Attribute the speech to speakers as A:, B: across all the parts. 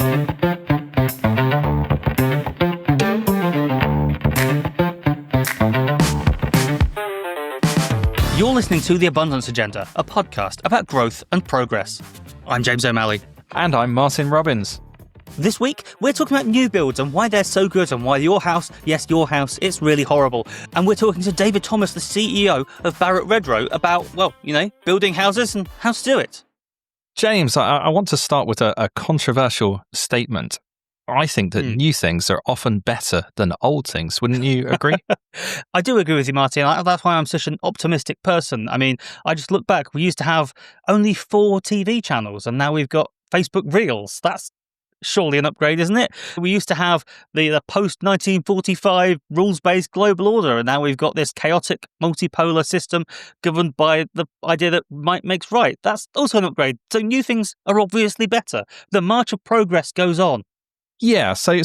A: You're listening to The Abundance Agenda, a podcast about growth and progress. I'm James O'Malley.
B: And I'm Martin Robbins.
A: This week, we're talking about new builds and why they're so good and why your house, yes, your house, it's really horrible. And we're talking to David Thomas, the CEO of Barratt Redrow, about, well, building houses and how to do it.
B: James, I want to start with a controversial statement. I think that new things are often better than old things. Wouldn't you agree?
A: I do agree with you, Martin. That's why I'm such an optimistic person. I mean, I just look back. We used to have only 4 TV channels, and now we've got Facebook Reels. That's surely an upgrade, isn't it? We used to have the post-1945 rules-based global order, and now we've got this chaotic multipolar system governed by the idea that might makes right. That's also an upgrade. So new things are obviously better. The march of progress goes on.
B: Yeah, so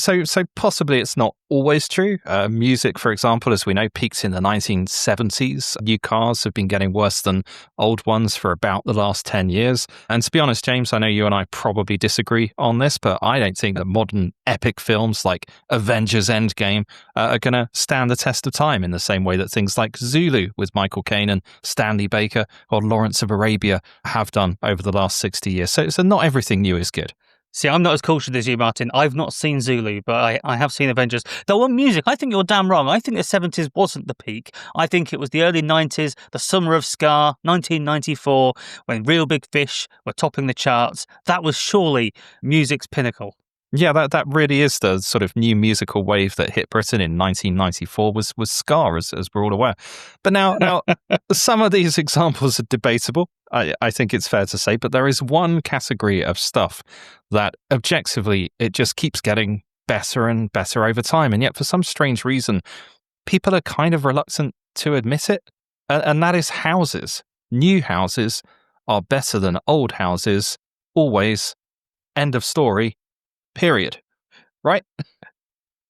B: possibly it's not always true. Music, for example, as we know, peaked in the 1970s. New cars have been getting worse than old ones for about the last 10 years. And to be honest, James, I know you and I probably disagree on this, but I don't think that modern epic films like Avengers Endgame are going to stand the test of time in the same way that things like Zulu with Michael Caine and Stanley Baker or Lawrence of Arabia have done over the last 60 years. So not everything new is good.
A: See, I'm not as cultured as you, Martin. I've not seen Zulu, but I have seen Avengers. Though on music, I think you're damn wrong. I think the 70s wasn't the peak. I think it was the early 90s, the summer of ska, 1994, when Real Big Fish were topping the charts. That was surely music's pinnacle.
B: Yeah, that really is the sort of new musical wave that hit Britain in 1994 was ska, as we're all aware. But now some of these examples are debatable, I think it's fair to say, but there is one category of stuff that objectively it just keeps getting better and better over time. And yet for some strange reason, people are kind of reluctant to admit it. And that is houses. New houses are better than old houses, always. End of story. Period. Right?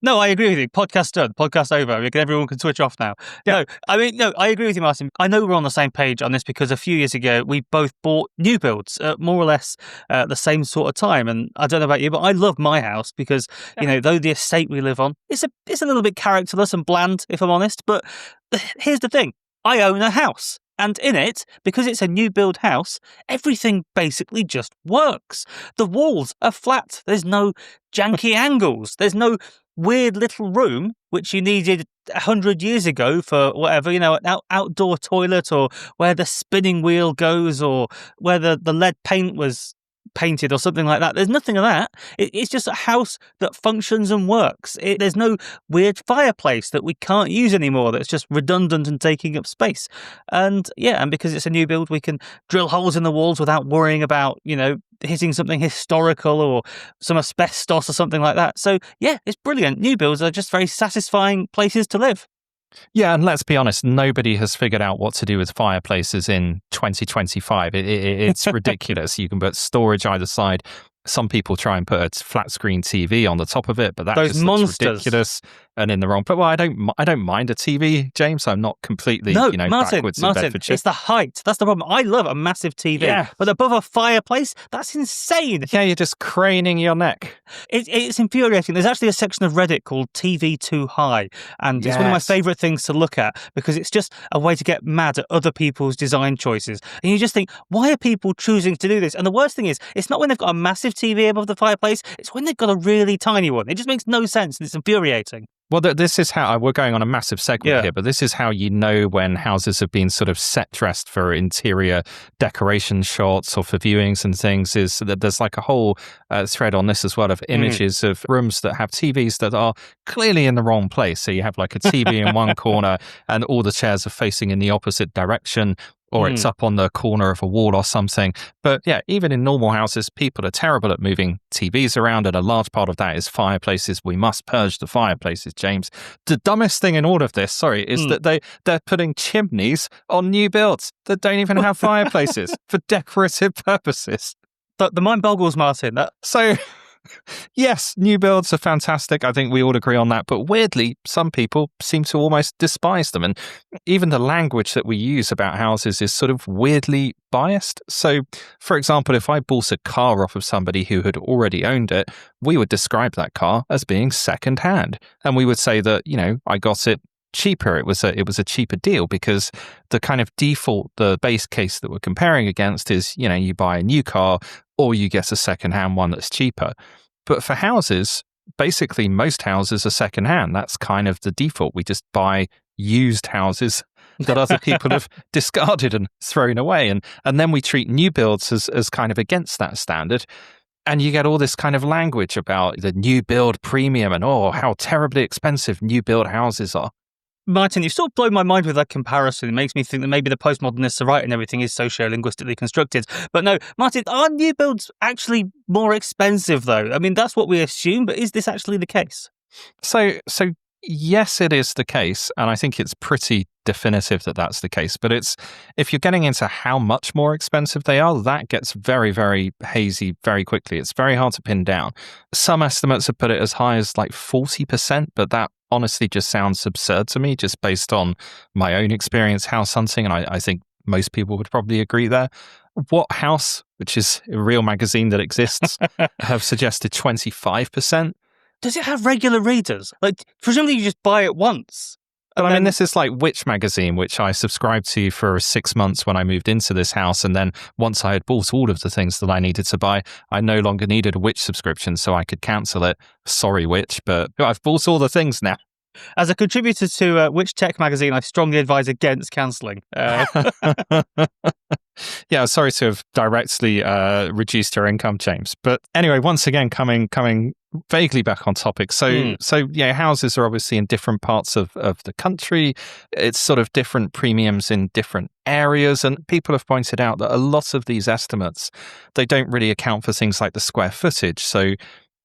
A: No, I agree with you. Podcast done. Podcast over. Everyone can switch off now. Yeah. No, I agree with you, Martin. I know we're on the same page on this because a few years ago, we both bought new builds at more or less the same sort of time. And I don't know about you, but I love my house because, though the estate we live on, it's a little bit characterless and bland, if I'm honest. But here's the thing. I own a house. And in it, because it's a new build house, everything basically just works. The walls are flat. There's no janky angles. There's no weird little room, which you needed 100 years ago for whatever, an outdoor toilet or where the spinning wheel goes or where the lead paint was painted or something like that. There's nothing of that. It's just a house that functions and works. There's no weird fireplace that we can't use anymore that's just redundant and taking up space. And because it's a new build, we can drill holes in the walls without worrying about, hitting something historical or some asbestos or something like that. So it's brilliant. New builds are just very satisfying places to live.
B: Yeah, and let's be honest, nobody has figured out what to do with fireplaces in 2025. It's ridiculous. You can put storage either side. Some people try and put a flat screen TV on the top of it, but that just looks ridiculous and in the wrong. But I don't mind a TV, James. I'm not completely backwards in Bedfordshire.
A: It's the height. That's the problem. I love a massive TV, but above a fireplace, that's insane.
B: Yeah, you're just craning your neck.
A: It's infuriating. There's actually a section of Reddit called TV Too High, and it's one of my favourite things to look at because it's just a way to get mad at other people's design choices. And you just think, why are people choosing to do this? And the worst thing is, it's not when they've got a massive TV above the fireplace, it's when they've got a really tiny one. It just makes no sense and it's infuriating.
B: Well, this is how we're going on a massive segment here, but this is how you know when houses have been sort of set dressed for interior decoration shots or for viewings and things. Is that there's like a whole thread on this as well of images of rooms that have TVs that are clearly in the wrong place. So you have like a TV in one corner and all the chairs are facing in the opposite direction. Or it's up on the corner of a wall or something. But even in normal houses, people are terrible at moving TVs around, and a large part of that is fireplaces. We must purge the fireplaces, James. The dumbest thing in all of this, is that they're putting chimneys on new builds that don't even have fireplaces for decorative purposes.
A: But the mind boggles, Martin.
B: So Yes, new builds are fantastic. I think we all agree on that. But weirdly, some people seem to almost despise them. And even the language that we use about houses is sort of weirdly biased. So, for example, if I bought a car off of somebody who had already owned it, we would describe that car as being second hand. And we would say that, I got it cheaper. It was a cheaper deal because the kind of default, the base case that we're comparing against is, you buy a new car or you get a second-hand one that's cheaper. But for houses, basically most houses are second-hand. That's kind of the default. We just buy used houses that other people have discarded and thrown away. And then we treat new builds as kind of against that standard. And you get all this kind of language about the new build premium and, how terribly expensive new build houses are.
A: Martin, you've sort of blown my mind with that comparison. It makes me think that maybe the postmodernists are right and everything is socio-linguistically constructed. But no, Martin, are new builds actually more expensive, though? I mean, that's what we assume, but is this actually the case?
B: So yes, it is the case. And I think it's pretty definitive that that's the case. But if you're getting into how much more expensive they are, that gets very, very hazy very quickly. It's very hard to pin down. Some estimates have put it as high as like 40%, but that honestly just sounds absurd to me, just based on my own experience house hunting, and I think most people would probably agree there. What House, which is a real magazine that exists, have suggested 25%.
A: Does it have regular readers? Like, presumably you just buy it once.
B: But I mean, this is like Which magazine, which I subscribed to for 6 months when I moved into this house. And then once I had bought all of the things that I needed to buy, I no longer needed a Which subscription, so I could cancel it. Sorry, Which, but I've bought all the things now.
A: As a contributor to Which Tech magazine, I strongly advise against cancelling.
B: Yeah, sorry to have directly reduced your income, James. But anyway, once again, coming vaguely back on topic. So yeah, houses are obviously in different parts of the country. It's sort of different premiums in different areas. And people have pointed out that a lot of these estimates, they don't really account for things like the square footage. So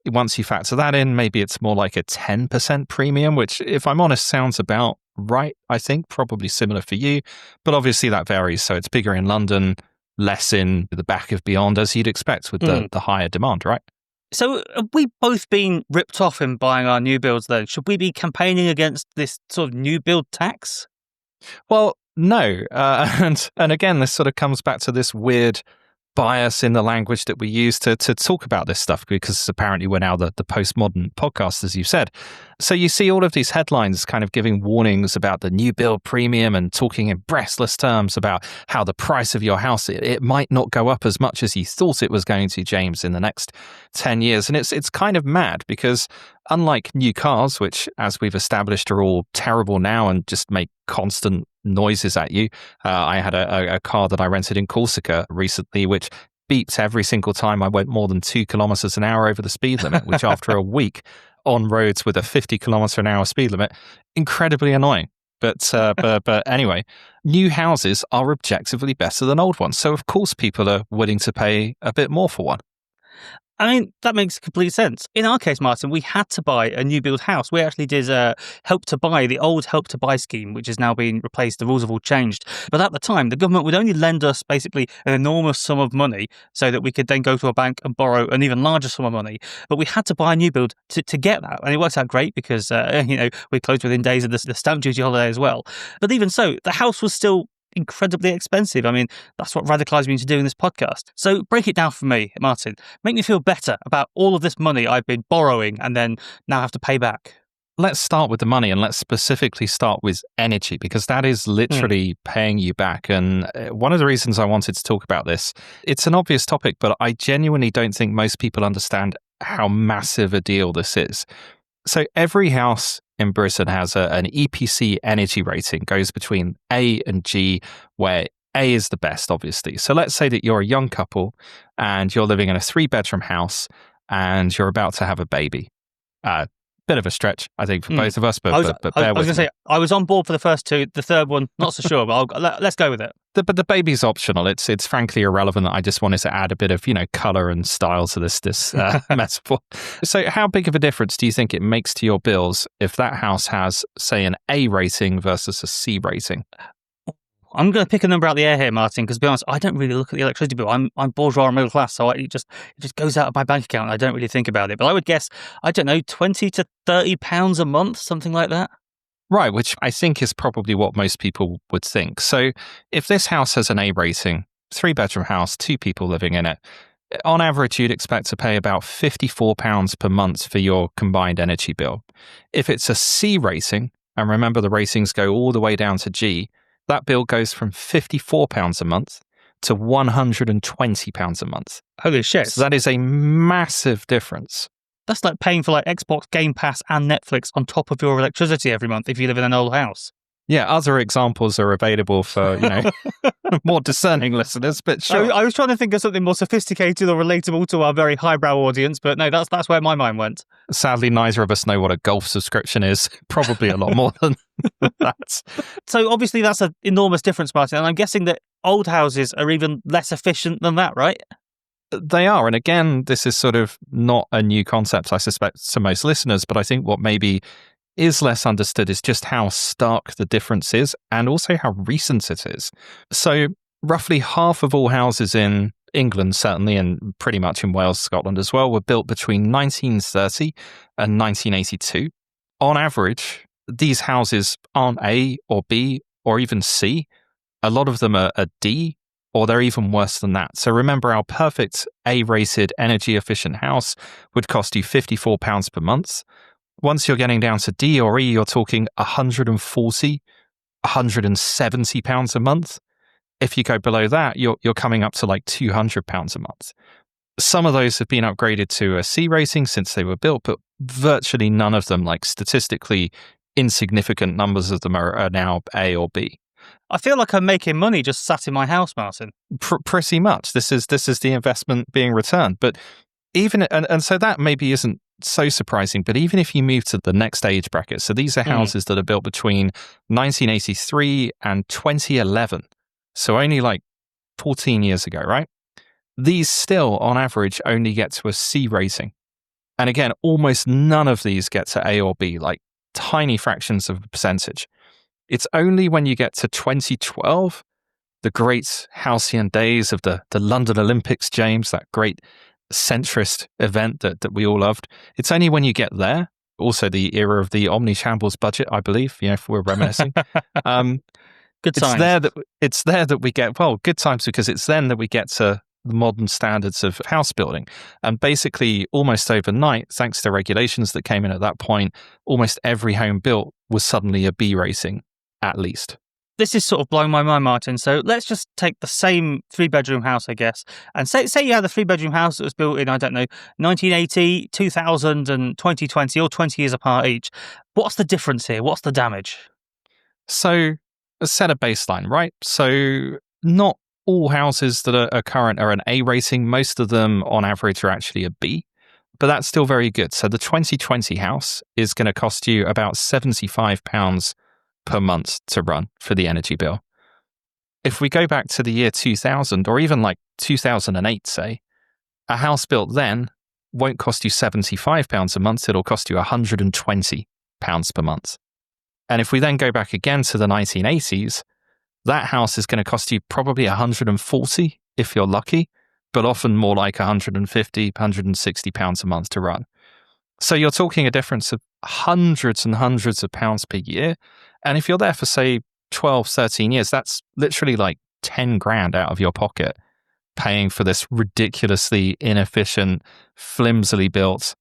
B: once you factor that in, maybe it's more like a 10% premium, which, if I'm honest, sounds about right, I think, probably similar for you. But obviously that varies. So it's bigger in London, less in the back of beyond, as you'd expect with the higher demand, right?
A: So have we both been ripped off in buying our new builds, though? Should we be campaigning against this sort of new build tax?
B: Well, no. And again, this sort of comes back to this weird bias in the language that we use to talk about this stuff, because apparently we're now the postmodern podcast, as you said. So you see all of these headlines kind of giving warnings about the new build premium and talking in breathless terms about how the price of your house, it might not go up as much as you thought it was going to, James, in the next 10 years. And it's kind of mad because unlike new cars, which, as we've established, are all terrible now and just make constant noises at you. I had a car that I rented in Corsica recently, which beeped every single time I went more than 2 kilometers an hour over the speed limit, which after a week on roads with a 50 kilometer an hour speed limit, incredibly annoying. But anyway, new houses are objectively better than old ones. So of course people are willing to pay a bit more for one.
A: I mean, that makes complete sense. In our case, Martin, we had to buy a new build house. We actually did Help to Buy, the old Help to Buy scheme, which has now been replaced. The rules have all changed. But at the time, the government would only lend us basically an enormous sum of money so that we could then go to a bank and borrow an even larger sum of money. But we had to buy a new build to get that. And it works out great because, we closed within days of the stamp duty holiday as well. But even so, the house was still incredibly expensive. I mean, that's what radicalized me into doing this podcast. So break it down for me, Martin. Make me feel better about all of this money I've been borrowing and then now have to pay back.
B: Let's start with the money, and let's specifically start with energy, because that is literally paying you back. And one of the reasons I wanted to talk about this, it's an obvious topic, but I genuinely don't think most people understand how massive a deal this is. So every house in Britain has an EPC energy rating, goes between A and G, where A is the best, obviously. So let's say that you're a young couple and you're living in a 3-bedroom house and you're about to have a baby. Bit of a stretch, I think, for both of us, but bear with me.
A: I was going to say, I was on board for the first two. The third one, not so sure, but let's go with it.
B: But the baby's optional. It's frankly irrelevant. I just wanted to add a bit of, color and style to this metaphor. So how big of a difference do you think it makes to your bills if that house has, say, an A rating versus a C rating?
A: I'm going to pick a number out of the air here, Martin, because to be honest, I don't really look at the electricity bill. I'm bourgeois and middle class, so it just goes out of my bank account. I don't really think about it. But I would guess, I don't know, £20 to £30 a month, something like that.
B: Right, which I think is probably what most people would think. So if this house has an A rating, 3-bedroom house, 2 people living in it, on average, you'd expect to pay about £54 per month for your combined energy bill. If it's a C rating, and remember the ratings go all the way down to G, that bill goes from £54 a month to £120 a month.
A: Holy shit.
B: So that is a massive difference.
A: That's like paying for like Xbox Game Pass and Netflix on top of your electricity every month if you live in an old house.
B: Yeah, other examples are available for, more discerning listeners, but sure.
A: I was trying to think of something more sophisticated or relatable to our very highbrow audience, but no, that's where my mind went.
B: Sadly, neither of us know what a golf subscription is. Probably a lot more than that.
A: So obviously that's an enormous difference, Martin, and I'm guessing that old houses are even less efficient than that, right?
B: They are. And again, this is sort of not a new concept, I suspect, to most listeners, but I think what maybe is less understood is just how stark the difference is and also how recent it is. So roughly half of all houses in England, certainly, and pretty much in Wales, Scotland as well, were built between 1930 and 1982. On average, these houses aren't A or B or even C. A lot of them are D, or they're even worse than that. So remember, our perfect A-rated energy efficient house would cost you £54 per month. Once you're getting down to D or E, you're talking £140, £170 a month. If you go below that, you're coming up to like £200 a month. Some of those have been upgraded to a C rating since they were built, but virtually none of them, like statistically insignificant numbers of them, are now A or B.
A: I feel like I'm making money just sat in my house, Martin.
B: Pretty much. This is the investment being returned. But even and so that maybe isn't so surprising, but even if you move to the next age bracket, so these are houses that are built between 1983 and 2011, so only like 14 years ago, right? These still, on average, only get to a C rating. And again, almost none of these get to A or B, like tiny fractions of a percentage. It's only when you get to 2012, the great halcyon days of the London Olympics, James, that great centrist event that we all loved. It's only when you get there, also the era of the omni-shambles budget, I believe, if we're reminiscing.
A: Good times.
B: It's there that we get, good times, because it's then that we get to the modern standards of house building. And basically, almost overnight, thanks to regulations that came in at that point, almost every home built was suddenly a B rating, at least.
A: This is sort of blowing my mind, Martin. So let's just take the same 3-bedroom house, I guess, and say you had a 3-bedroom house that was built in, 1980, 2000 and 2020, or 20 years apart each. What's the difference here? What's the damage?
B: So set a baseline, right? So not all houses that are current are an A rating. Most of them, on average, are actually a B. But that's still very good. So the 2020 house is going to cost you about £75 per month to run for the energy bill. If we go back to the year 2000, or even like 2008, say, a house built then won't cost you £75 a month, it'll cost you £120 per month. And if we then go back again to the 1980s, that house is going to cost you probably £140 if you're lucky, but often more like £150, £160 a month to run. So you're talking a difference of hundreds and hundreds of pounds per year. And if you're there for, say, 12, 13 years, that's literally like 10 grand out of your pocket paying for this ridiculously inefficient, flimsily built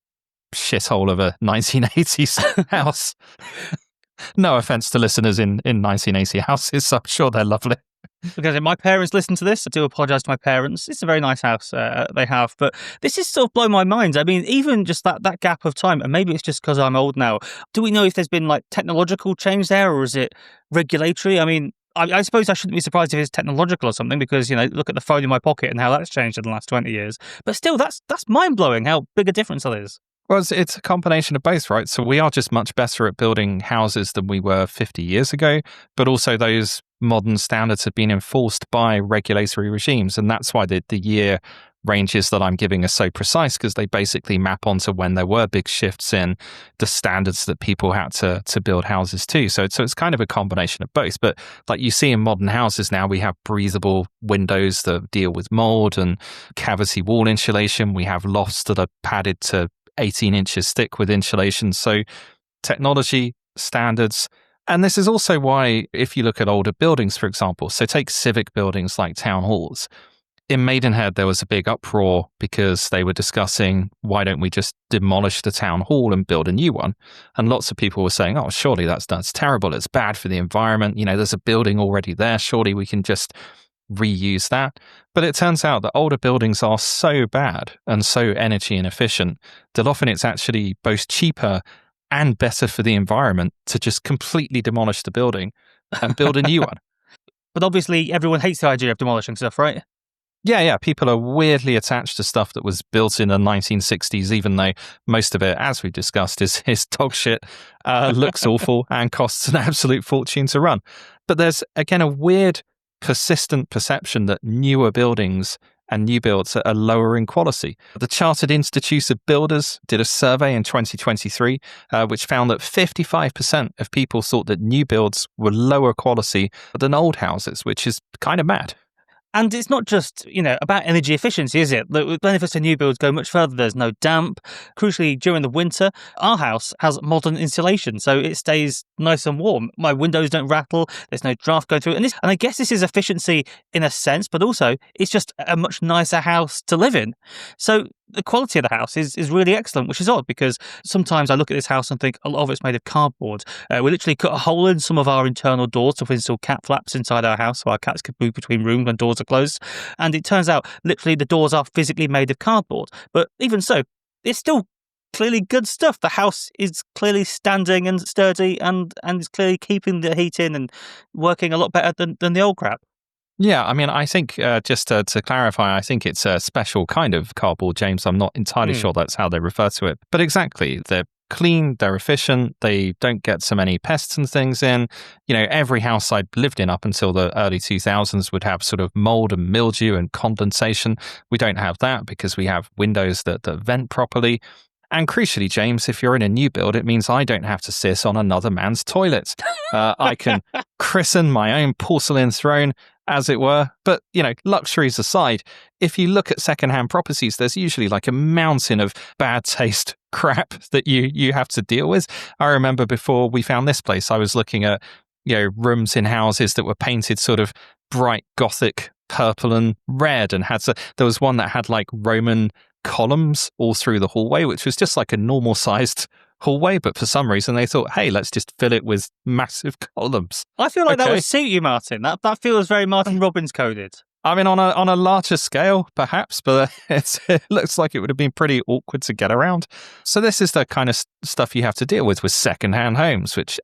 B: shithole of a 1980s house. No offense to listeners in 1980 houses. I'm sure they're lovely.
A: Because my parents listen to this. I do apologise to my parents. It's a very nice house they have. But this is sort of blown my mind. I mean, even just that gap of time, and maybe it's just because I'm old now. Do we know if there's been like technological change there, or is it regulatory? I mean, I suppose I shouldn't be surprised if it's technological or something, because, look at the phone in my pocket and how that's changed in the last 20 years. But still, that's mind-blowing how big a difference that is.
B: Well, it's a combination of both, right? So we are just much better at building houses than we were 50 years ago, but also those modern standards have been enforced by regulatory regimes. And that's why the year ranges that I'm giving are so precise because they basically map onto when there were big shifts in the standards that people had to build houses to. So it's kind of a combination of both. But like you see in modern houses now, we have breathable windows that deal with mold and cavity wall insulation. We have lofts that are padded to 18 inches thick with insulation. So technology, standards. And this is also why, if you look at older buildings, for example, so take civic buildings like town halls. In Maidenhead, there was a big uproar because they were discussing, why don't we just demolish the town hall and build a new one? And lots of people were saying, oh, surely that's terrible. It's bad for the environment. You know, there's a building already there. Surely we can just reuse that. But it turns out that older buildings are so bad and so energy inefficient that often it's actually both cheaper and better for the environment to just completely demolish the building and build a new one.
A: But obviously, everyone hates the idea of demolishing stuff, right?
B: Yeah. People are weirdly attached to stuff that was built in the 1960s, even though most of it, as we discussed, is dog shit, looks awful, and costs an absolute fortune to run. But there's, again, a weird, persistent perception that newer buildings and new builds are lower in quality. The Chartered Institute of Builders did a survey in 2023, which found that 55% of people thought that new builds were lower quality than old houses, which is kind of mad.
A: And it's not just, about energy efficiency, is it? The benefits of new builds go much further. There's no damp. Crucially, during the winter, our house has modern insulation, so it stays nice and warm. My windows don't rattle. There's no draft going through. And I guess this is efficiency in a sense, but also it's just a much nicer house to live in. So the quality of the house is really excellent, which is odd because sometimes I look at this house and think a lot of it's made of cardboard. We literally cut a hole in some of our internal doors to install cat flaps inside our house so our cats could move between rooms when doors are closed. And it turns out literally the doors are physically made of cardboard. But even so, it's still clearly good stuff. The house is clearly standing and sturdy and is clearly keeping the heat in and working a lot better than the old crap.
B: Yeah, I mean, I think just to clarify, I think it's a special kind of cardboard, James. I'm not entirely sure that's how they refer to it. But exactly, they're clean, they're efficient, they don't get so many pests and things in. Every house I'd lived in up until the early 2000s would have sort of mold and mildew and condensation. We don't have that because we have windows that vent properly. And crucially, James, if you're in a new build, it means I don't have to sit on another man's toilet. I can christen my own porcelain throne, as it were. But, luxuries aside, if you look at secondhand properties, there's usually like a mountain of bad taste crap that you have to deal with. I remember before we found this place, I was looking at, rooms in houses that were painted sort of bright Gothic purple and red, and there was one that had like Roman columns all through the hallway, which was just like a normal sized hallway, but for some reason they thought, hey, let's just fill it with massive columns.
A: I feel like that would suit you, Martin. That feels very Martin Robbins coded.
B: I mean, on a larger scale, perhaps, but it looks like it would have been pretty awkward to get around. So this is the kind of stuff you have to deal with second-hand homes, which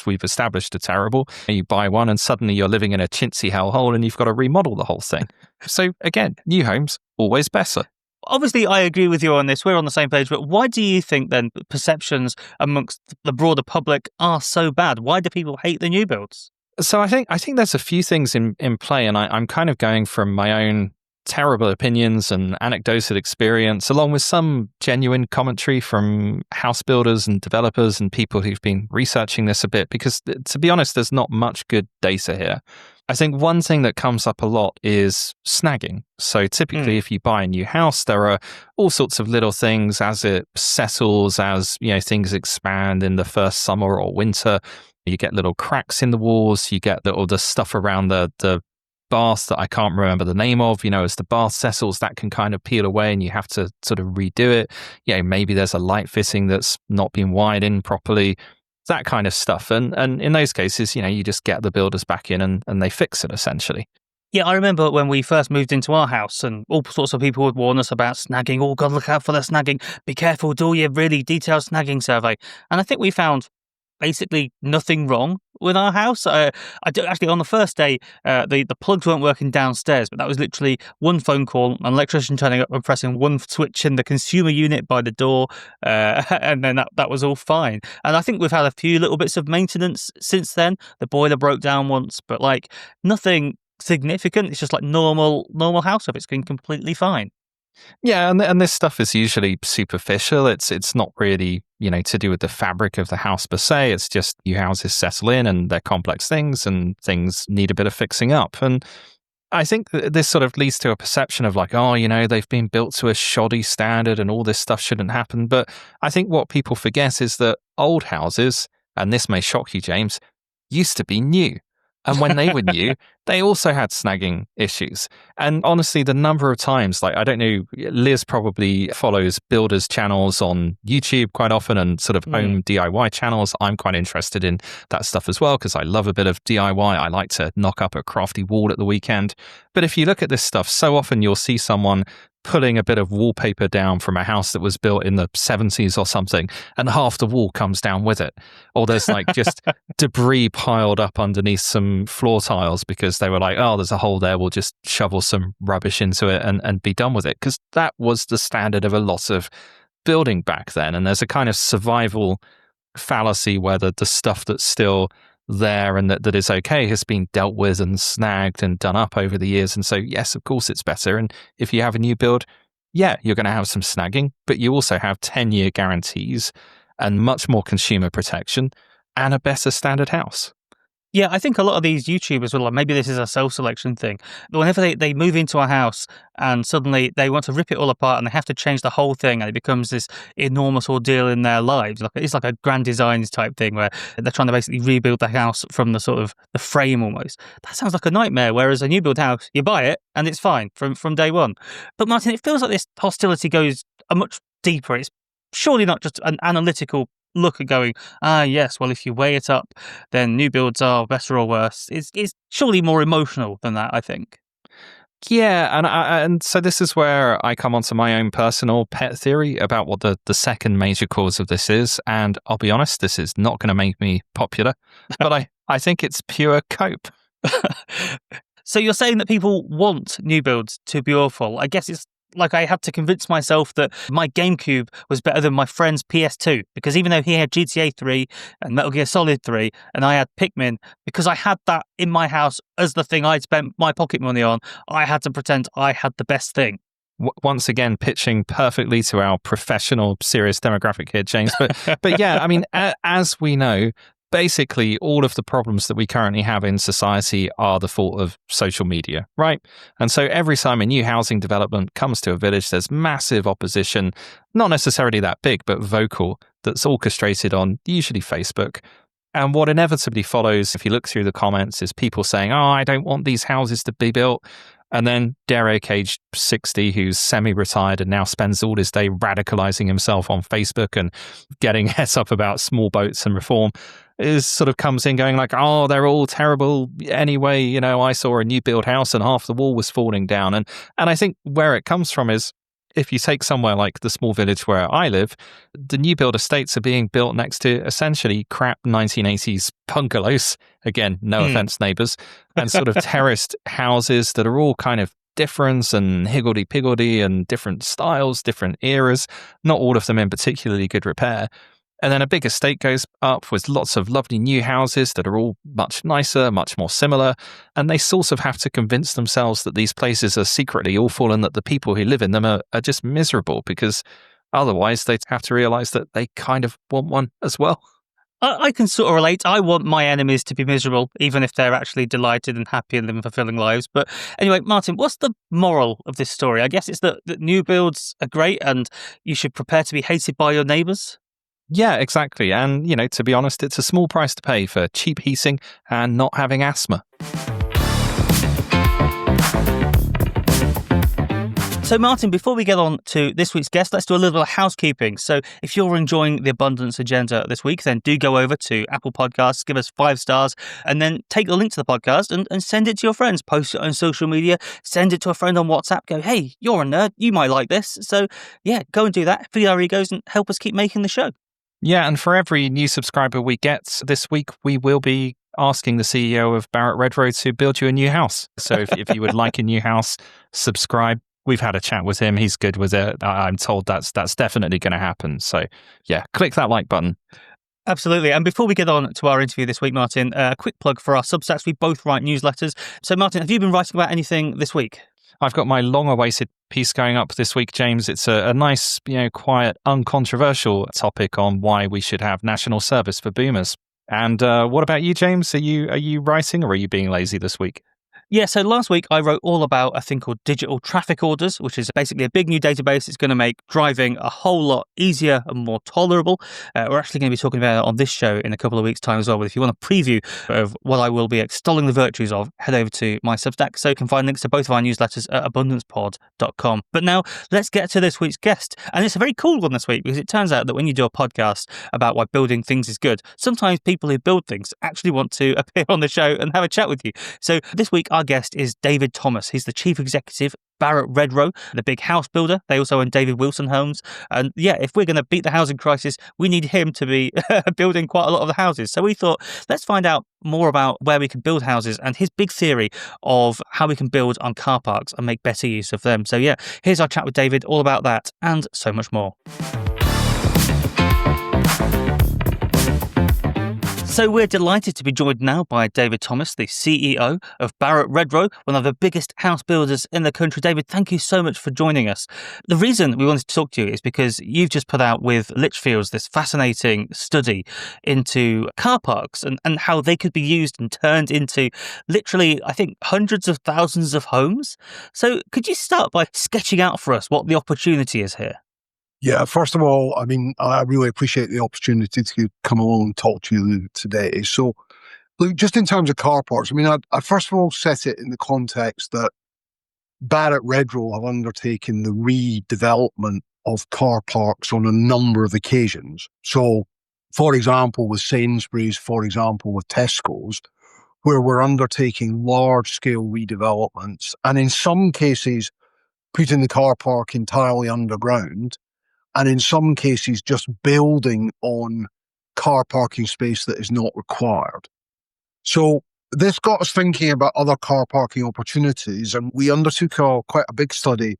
B: we've established are terrible. You buy one and suddenly you're living in a chintzy hellhole and you've got to remodel the whole thing. So again, new homes, always better.
A: Obviously, I agree with you on this. We're on the same page. But why do you think then perceptions amongst the broader public are so bad? Why do people hate the new builds?
B: So I think there's a few things in play, and I'm kind of going from my own terrible opinions and anecdotal experience, along with some genuine commentary from house builders and developers and people who've been researching this a bit, because to be honest, there's not much good data here. I think one thing that comes up a lot is snagging. So typically, if you buy a new house, there are all sorts of little things as it settles, as things expand in the first summer or winter. You get little cracks in the walls. You get all the stuff around the bath that I can't remember the name of. As the bath settles, that can kind of peel away, and you have to sort of redo it. Maybe there's a light fitting that's not been wired in properly. That kind of stuff. And in those cases, you just get the builders back in and they fix it essentially.
A: Yeah, I remember when we first moved into our house and all sorts of people would warn us about snagging. Oh, God, look out for the snagging. Be careful, do your really detailed snagging survey. And I think we found basically nothing wrong with our house. Actually, on the first day, the plugs weren't working downstairs, but that was literally one phone call, an electrician turning up and pressing one switch in the consumer unit by the door, and then that was all fine. And I think we've had a few little bits of maintenance since then. The boiler broke down once, but like nothing significant. It's just like normal house stuff. It's been completely fine.
B: Yeah, and this stuff is usually superficial. It's not really, to do with the fabric of the house per se. It's just new houses settle in and they're complex things and things need a bit of fixing up. And I think this sort of leads to a perception of like, oh, they've been built to a shoddy standard and all this stuff shouldn't happen. But I think what people forget is that old houses, and this may shock you, James, used to be new. And when they were new, they also had snagging issues. And honestly, the number of times, like, I don't know, Liz probably follows builders' channels on YouTube quite often and sort of home DIY channels. I'm quite interested in that stuff as well because I love a bit of DIY. I like to knock up a crafty wall at the weekend. But if you look at this stuff, so often you'll see someone pulling a bit of wallpaper down from a house that was built in the 70s or something, and half the wall comes down with it. Or there's like just debris piled up underneath some floor tiles because they were like, oh, there's a hole there, we'll just shovel some rubbish into it and be done with it. Because that was the standard of a lot of building back then. And there's a kind of survival fallacy where the stuff that's still there and that is okay has been dealt with and snagged and done up over the years. And so, yes, of course it's better. And if you have a new build, yeah, you're going to have some snagging, but you also have 10-year guarantees and much more consumer protection and a better standard house.
A: Yeah, I think a lot of these YouTubers will, like, maybe this is a self-selection thing. Whenever they move into a house and suddenly they want to rip it all apart and they have to change the whole thing and it becomes this enormous ordeal in their lives. It's like a grand designs type thing where they're trying to basically rebuild the house from the sort of the frame almost. That sounds like a nightmare, whereas a new build house, you buy it and it's fine from day one. But Martin, it feels like this hostility goes a much deeper. It's surely not just an analytical look at going, yes, well, if you weigh it up, then new builds are better or worse. It's surely more emotional than that, I think.
B: Yeah, and so this is where I come onto my own personal pet theory about what the second major cause of this is. And I'll be honest, this is not going to make me popular, but I think it's pure cope.
A: So you're saying that people want new builds to be awful. I guess it's like I had to convince myself that my GameCube was better than my friend's PS2, because even though he had GTA 3 and Metal Gear Solid 3 and I had Pikmin, because I had that in my house as the thing I'd spent my pocket money on, I had to pretend I had the best thing.
B: Once again, pitching perfectly to our professional, serious demographic here, James. But yeah, I mean, as we know, basically all of the problems that we currently have in society are the fault of social media, right? And so every time a new housing development comes to a village, there's massive opposition, not necessarily that big, but vocal, that's orchestrated on usually Facebook. And what inevitably follows, if you look through the comments, is people saying, oh, I don't want these houses to be built. And then Derek, age 60, who's semi-retired and now spends all his day radicalizing himself on Facebook and getting het up about small boats and reform, is sort of comes in going like, oh, they're all terrible anyway. I saw a new build house and half the wall was falling down. And I think where it comes from is, if you take somewhere like the small village where I live, the new build estates are being built next to essentially crap 1980s bungalows. Again, no offense, neighbors, and sort of terraced houses that are all kind of different and higgledy-piggledy and different styles, different eras, not all of them in particularly good repair. And then a big estate goes up with lots of lovely new houses that are all much nicer, much more similar. And they sort of have to convince themselves that these places are secretly awful and that the people who live in them are just miserable, because otherwise they'd have to realize that they kind of want one as well.
A: I can sort of relate. I want my enemies to be miserable, even if they're actually delighted and happy and living fulfilling lives. But anyway, Martin, what's the moral of this story? I guess it's that new builds are great and you should prepare to be hated by your neighbours.
B: Yeah, exactly. And, to be honest, it's a small price to pay for cheap heating and not having asthma.
A: So, Martin, before we get on to this week's guest, let's do a little bit of housekeeping. So if you're enjoying the Abundance Agenda this week, then do go over to Apple Podcasts, give us 5 stars, and then take the link to the podcast and send it to your friends. Post it on social media, send it to a friend on WhatsApp. Go, hey, you're a nerd, you might like this. So, yeah, go and do that. Feed our egos and help us keep making the show.
B: Yeah, and for every new subscriber we get this week, we will be asking the CEO of Barratt Redrow to build you a new house. So if you would like a new house, subscribe. We've had a chat with him. He's good with it. I'm told that's definitely going to happen. So yeah, click that like button.
A: Absolutely. And before we get on to our interview this week, Martin, a quick plug for our Substacks. We both write newsletters. So Martin, have you been writing about anything this week?
B: I've got my long-awaited piece going up this week, James. It's a nice, quiet, uncontroversial topic on why we should have national service for boomers. And what about you, James? Are you writing, or are you being lazy this week?
A: Yeah, so last week I wrote all about a thing called digital traffic orders, which is basically a big new database. It's going to make driving a whole lot easier and more tolerable. We're actually going to be talking about it on this show in a couple of weeks' time as well. But if you want a preview of what I will be extolling the virtues of, head over to my Substack, so you can find links to both of our newsletters at abundancepod.com. But now let's get to this week's guest. And it's a very cool one this week, because it turns out that when you do a podcast about why building things is good, sometimes people who build things actually want to appear on the show and have a chat with you. So this week, our guest is David Thomas. He's the chief executive Barratt Redrow, the big house builder. They also own David Wilson Homes. And yeah, if we're going to beat the housing crisis, we need him to be building quite a lot of the houses. So we thought, let's find out more about where we can build houses and his big theory of how we can build on car parks and make better use of them. So yeah, here's our chat with David, all about that and so much more. So we're delighted to be joined now by David Thomas, the CEO of Barratt Redrow, one of the biggest house builders in the country. David, thank you so much for joining us. The reason we wanted to talk to you is because you've just put out with Litchfields this fascinating study into car parks and how they could be used and turned into literally, I think, hundreds of thousands of homes. So could you start by sketching out for us what the opportunity is here?
C: Yeah, first of all, I really appreciate the opportunity to come along and talk to you today. So, look, just in terms of car parks, I first of all set it in the context that Barratt Redrow have undertaken the redevelopment of car parks on a number of occasions. So, for example, with Sainsbury's, for example, with Tesco's, where we're undertaking large-scale redevelopments, and in some cases, putting the car park entirely underground, and in some cases just building on car parking space that is not required. So this got us thinking about other car parking opportunities, and we undertook quite a big study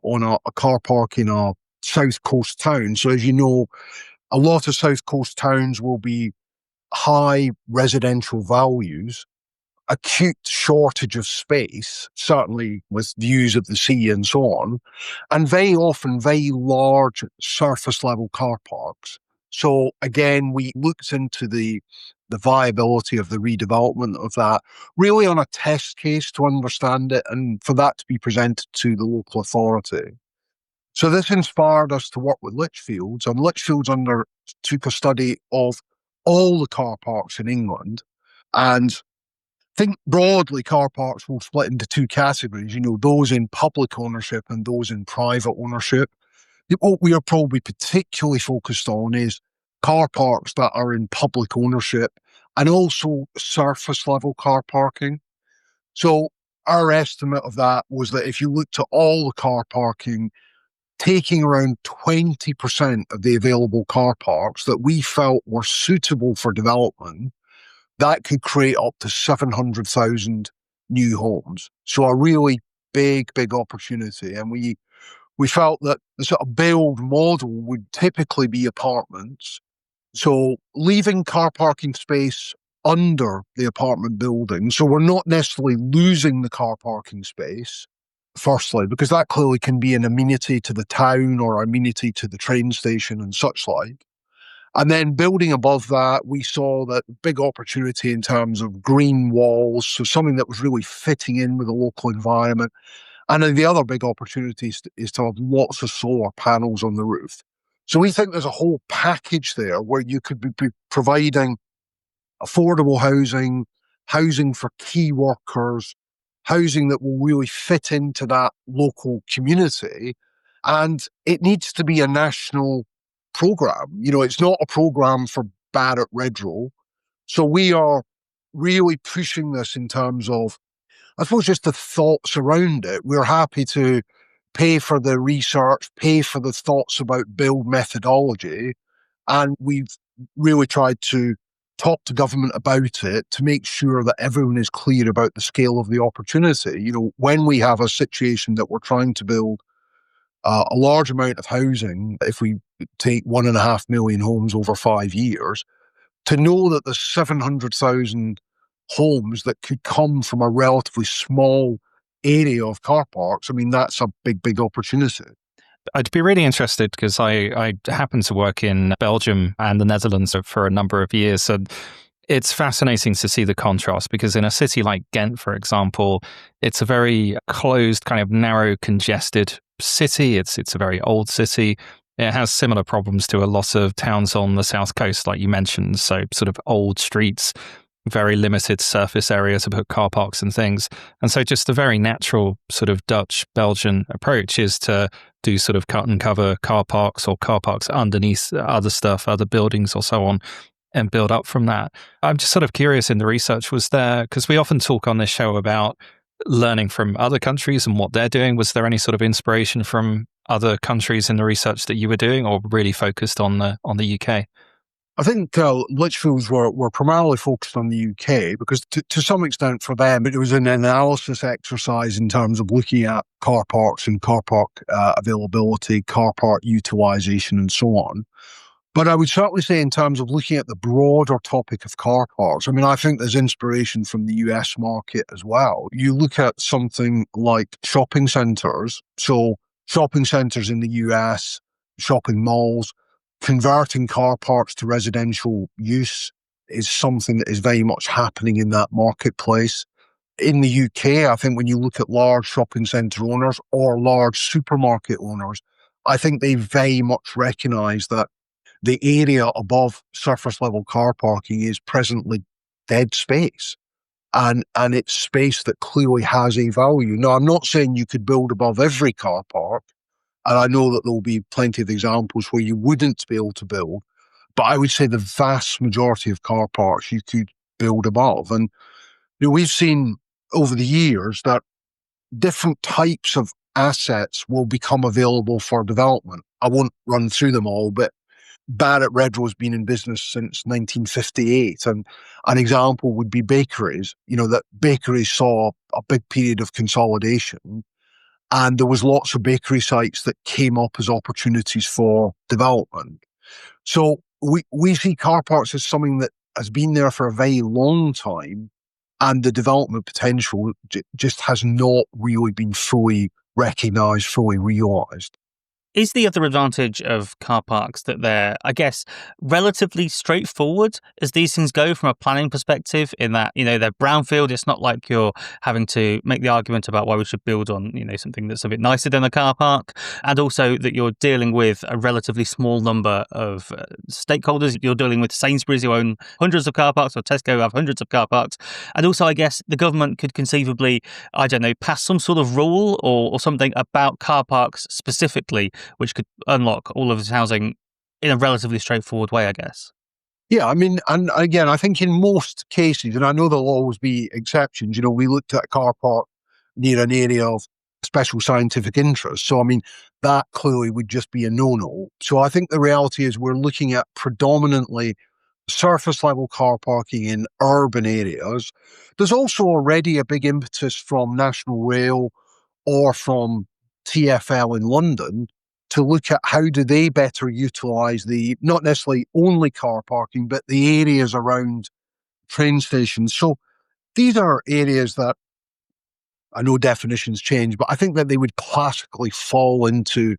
C: on a car park in a South Coast town. So as you know, a lot of South Coast towns will be high residential values, acute shortage of space, certainly with views of the sea and so on, and very often very large surface level car parks. So again, we looked into the viability of the redevelopment of that, really on a test case to understand it and for that to be presented to the local authority. So this inspired us to work with Litchfields, and Litchfields undertook a study of all the car parks in England. And think broadly, car parks will split into two categories, those in public ownership and those in private ownership. What we are probably particularly focused on is car parks that are in public ownership and also surface level car parking. So our estimate of that was that if you looked at all the car parking, taking around 20% of the available car parks that we felt were suitable for development, that could create up to 700,000 new homes. So a really big opportunity. And we felt that the sort of build model would typically be apartments. So leaving car parking space under the apartment building. So we're not necessarily losing the car parking space, firstly, because that clearly can be an amenity to the town or amenity to the train station and such like. And then building above that, we saw that big opportunity in terms of green walls, so something that was really fitting in with the local environment. And then the other big opportunity is to have lots of solar panels on the roof. So we think there's a whole package there where you could be providing affordable housing, housing for key workers, housing that will really fit into that local community. And it needs to be a national program. It's not a program for Barratt Redrow. So we are really pushing this in terms of, I suppose, just the thoughts around it. We're happy to pay for the research, pay for the thoughts about build methodology. And we've really tried to talk to government about it to make sure that everyone is clear about the scale of the opportunity. When we have a situation that we're trying to build a large amount of housing, if we take 1.5 million homes over 5 years, to know that there's 700,000 homes that could come from a relatively small area of car parks, I mean, that's a big opportunity.
B: I'd be really interested because I happen to work in Belgium and the Netherlands for a number of years. And it's fascinating to see the contrast because in a city like Ghent, for example, it's a very closed, kind of narrow, congested city. It's a very old city. It has similar problems to a lot of towns on the south coast, like you mentioned. So sort of old streets, very limited surface area to put car parks and things. And so just the very natural sort of Dutch-Belgian approach is to do sort of cut and cover car parks or car parks underneath other stuff, other buildings or so on, and build up from that. I'm just sort of curious in the research, was there, because we often talk on this show about learning from other countries and what they're doing. Was there any sort of inspiration from other countries in the research that you were doing, or really focused on the UK?
C: I think Litchfields were primarily focused on the UK because to some extent for them, it was an analysis exercise in terms of looking at car parks and car park availability, car park utilisation and so on. But I would certainly say in terms of looking at the broader topic of car parks, I mean, I think there's inspiration from the US market as well. You look at something like shopping centres. So shopping centres in the US, shopping malls, converting car parks to residential use is something that is very much happening in that marketplace. In the UK, I think when you look at large shopping centre owners or large supermarket owners, I think they very much recognise that the area above surface level car parking is presently dead space. And it's space that clearly has a value. Now, I'm not saying you could build above every car park, and I know that there will be plenty of examples where you wouldn't be able to build, but I would say the vast majority of car parks you could build above. And we've seen over the years that different types of assets will become available for development. I won't run through them all, but Barratt Redrow has been in business since 1958, and an example would be bakeries. That bakeries saw a big period of consolidation, and there was lots of bakery sites that came up as opportunities for development. So we see car parks as something that has been there for a very long time, and the development potential just has not really been fully recognised, fully realised.
A: Is the other advantage of car parks that they're, I guess, relatively straightforward as these things go from a planning perspective, in that, they're brownfield. It's not like you're having to make the argument about why we should build on, something that's a bit nicer than a car park. And also that you're dealing with a relatively small number of stakeholders. You're dealing with Sainsbury's, who own hundreds of car parks, or Tesco, who have hundreds of car parks. And also, I guess, the government could conceivably, pass some sort of rule or something about car parks specifically, which could unlock all of this housing in a relatively straightforward way, I guess.
C: Yeah, I mean, and again, I think in most cases, and I know there'll always be exceptions, we looked at a car park near an area of special scientific interest. So, I mean, that clearly would just be a no-no. So I think the reality is we're looking at predominantly surface level car parking in urban areas. There's also already a big impetus from National Rail or from TfL in London to look at how do they better utilise the, not necessarily only car parking, but the areas around train stations. So these are areas that, I know definitions change, but I think that they would classically fall into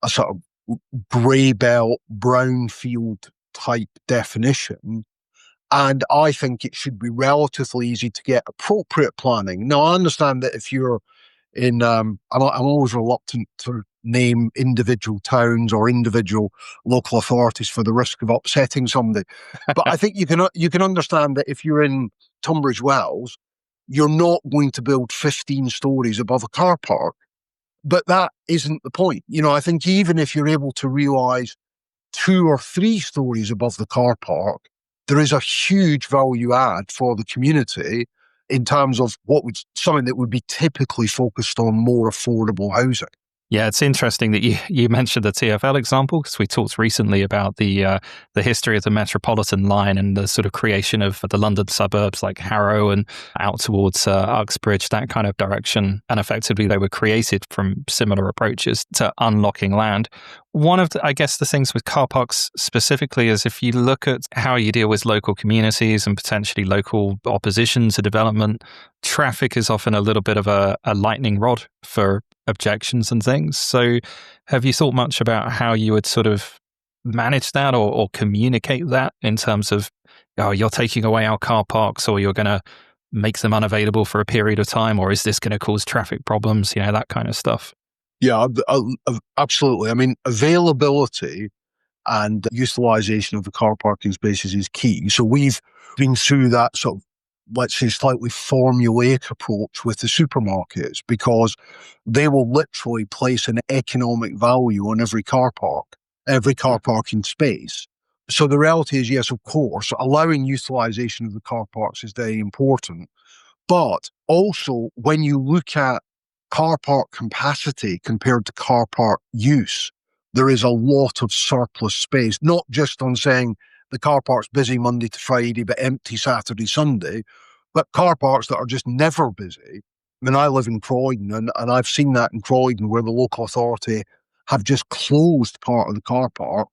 C: a sort of grey belt, brownfield type definition. And I think it should be relatively easy to get appropriate planning. Now, I understand that if you're I'm always reluctant to name individual towns or individual local authorities for the risk of upsetting somebody. But I think you can understand that if you're in Tunbridge Wells, you're not going to build 15 stories above a car park. But that isn't the point. I think even if you're able to realise 2 or 3 stories above the car park, there is a huge value add for the community in terms of something that would be typically focused on more affordable housing.
B: Yeah, it's interesting that you mentioned the TfL example, because we talked recently about the history of the Metropolitan line and the sort of creation of the London suburbs like Harrow and out towards Uxbridge, that kind of direction. And effectively, they were created from similar approaches to unlocking land. One of I guess the things with car parks specifically is if you look at how you deal with local communities and potentially local opposition to development, traffic is often a little bit of a lightning rod for objections and things. So have you thought much about how you would sort of manage that or communicate that in terms of, oh, you're taking away our car parks, or you're going to make them unavailable for a period of time, or is this going to cause traffic problems, that kind of stuff?
C: Yeah, absolutely. I mean, availability and utilization of the car parking spaces is key. So we've been through that sort of, let's say, slightly formulaic approach with the supermarkets, because they will literally place an economic value on every car parking space. So the reality is, yes, of course, allowing utilization of the car parks is very important. But also, when you look at car park capacity compared to car park use, there is a lot of surplus space, not just on saying the car park's busy Monday to Friday, but empty Saturday, Sunday, but car parks that are just never busy. I mean, I live in Croydon, and I've seen that in Croydon, where the local authority have just closed part of the car park,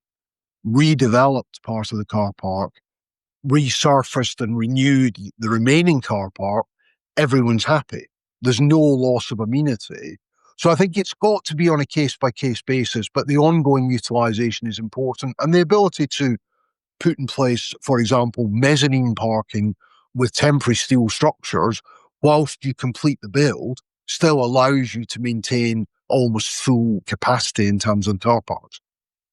C: redeveloped part of the car park, resurfaced and renewed the remaining car park. Everyone's happy. There's no loss of amenity. So I think it's got to be on a case-by-case basis, but the ongoing utilisation is important. And the ability to put in place, for example, mezzanine parking with temporary steel structures whilst you complete the build still allows you to maintain almost full capacity in terms of car parks.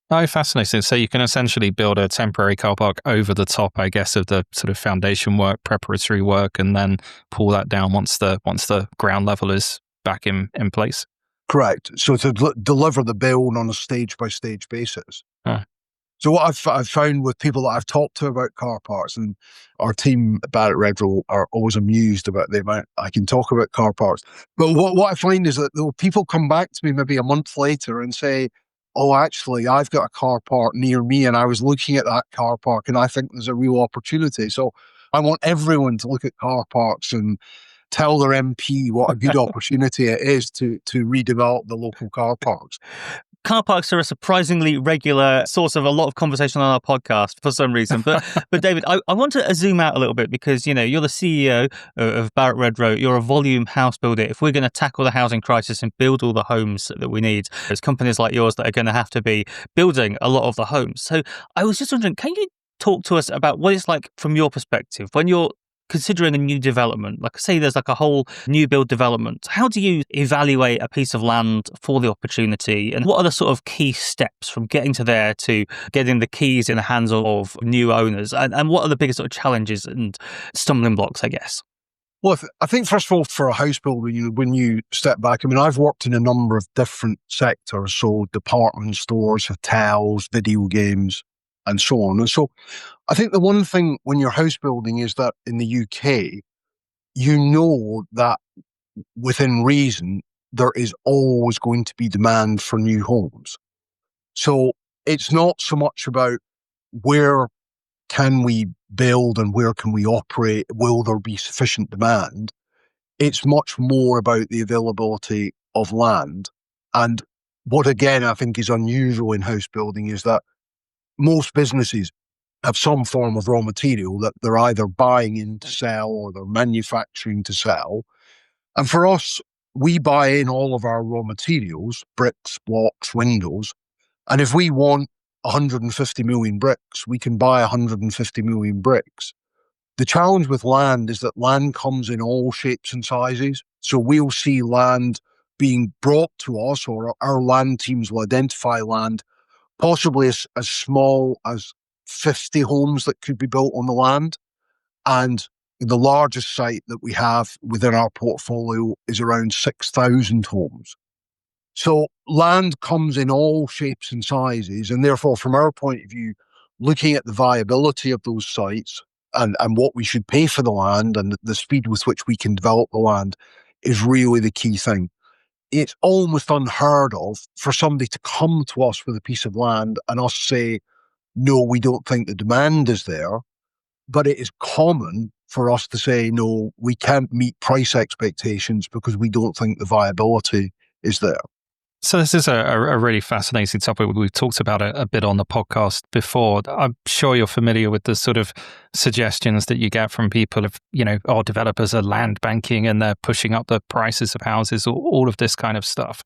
B: Oh, fascinating. So you can essentially build a temporary car park over the top, I guess, of the sort of foundation work, preparatory work, and then pull that down once the ground level is back in place.
C: Correct. So to deliver the build on a stage-by-stage basis.
B: Huh.
C: So what I've found with people that I've talked to about car parks, and our team at Barratt Redrow are always amused about the amount I can talk about car parks. But what I find is that people come back to me maybe a month later and say, oh, actually, I've got a car park near me, and I was looking at that car park, and I think there's a real opportunity. So I want everyone to look at car parks and tell their MP what a good opportunity it is to redevelop the local car parks.
A: Car parks are a surprisingly regular source of a lot of conversation on our podcast for some reason. But David, I want to zoom out a little bit, because, you're the CEO of Barratt Redrow. You're a volume house builder. If we're going to tackle the housing crisis and build all the homes that we need, there's companies like yours that are going to have to be building a lot of the homes. So I was just wondering, can you talk to us about what it's like from your perspective when you're considering a new development? Like, say there's like a whole new build development. How do you evaluate a piece of land for the opportunity? And what are the sort of key steps from getting to there to getting the keys in the hands of new owners? And what are the biggest sort of challenges and stumbling blocks, I guess?
C: Well, I think, first of all, for a house builder, when you step back, I mean, I've worked in a number of different sectors, so department stores, hotels, video games, and so on. And so I think the one thing when you're house building is that in the UK, you know that within reason, there is always going to be demand for new homes. So it's not so much about where can we build and where can we operate, will there be sufficient demand? It's much more about the availability of land. And what, again, I think is unusual in house building is that most businesses have some form of raw material that they're either buying in to sell or they're manufacturing to sell. And for us, we buy in all of our raw materials, bricks, blocks, windows. And if we want 150 million bricks, we can buy 150 million bricks. The challenge with land is that land comes in all shapes and sizes. So we'll see land being brought to us, or our land teams will identify land, possibly as small as 50 homes that could be built on the land. And the largest site that we have within our portfolio is around 6,000 homes. So land comes in all shapes and sizes. And therefore, from our point of view, looking at the viability of those sites and what we should pay for the land and the speed with which we can develop the land is really the key thing. it's almost unheard of for somebody to come to us with a piece of land and us say, no, we don't think the demand is there. But it is common for us to say, no, we can't meet price expectations because we don't think the viability is there.
B: So this is a really fascinating topic. We've talked about it a bit on the podcast before. I'm sure you're familiar with the sort of suggestions that you get from people of, our developers are land banking and they're pushing up the prices of houses, all of this kind of stuff.